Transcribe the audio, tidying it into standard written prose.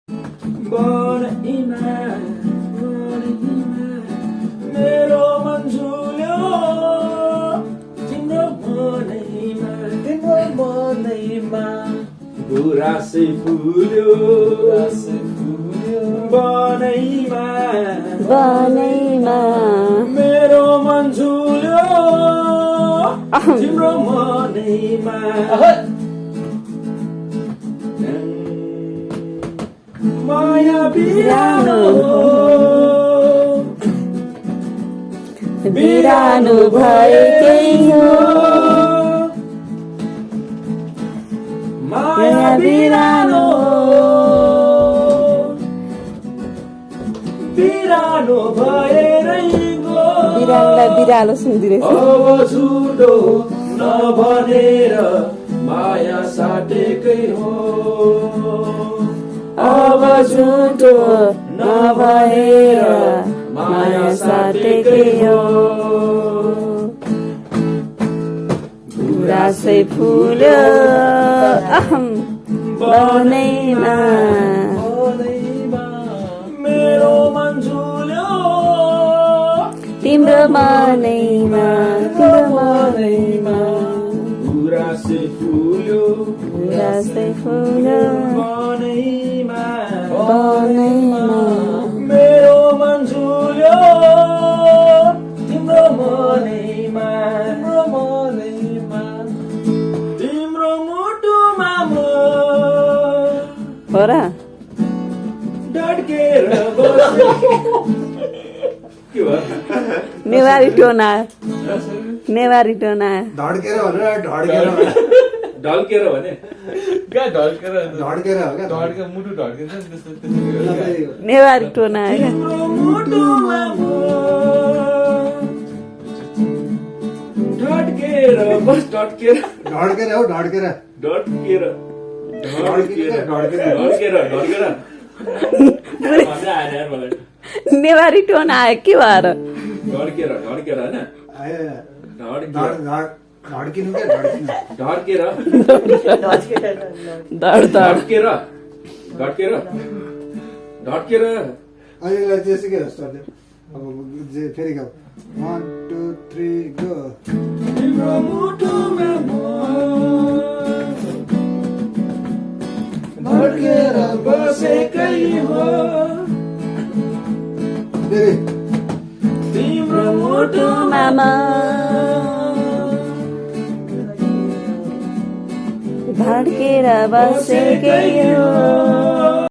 बनैमा मेरो मन झुल्यो तिम्रो मनैमा गुराँसै फुल्यो बनैमा मेरो मन झुल्यो तिम्रो मनैमा माया बिरानो बिरानो भएकै हो माया बिरानो बिरानो भएरै गो बिरालोलाई बिरालो सुन्दिरहेछ अब झुटो नभनेर माया साटेकै हो अब झुटो नभएर माया साटेकै हो गुराँसै फुल्यो बनैमा मेरो मन झुल्यो तिम्रो मनैमा गुराँसै फुल्यो गुराँसै फुल्यो बनैमा मेरो मन झुल्यो तिम्रो मनैमा तिम्रो मुटुमा म हो र डड्केर बसे के भयो नेवारी टोन आयो नेवारी टोन आयो ढड्केर हो भने क्या ढड्केर ढड्केर हो क्या ढड्के मुटु ढड्किन्छ नि त्यस्तो नेवारी टोन आयो क्या तिम्रो मुटुमा म डड्केर बस डड्केर ढड्केर हो ढड्केर डड्केर मजा आएन यार मलाई नेवारी टोन आयो के भएर ढड्केर होइन ढड्किनु क्या ढड्किनु धड धड ढड्केर अहिले जेसुकै होस् त अब फेरि गाउँ 1 2 3 गो तिम्रो मुटुमा म ढड्केर बसेकै हो फेरि तिम्रो मुटुमा मामा धड्केर बसेकै हो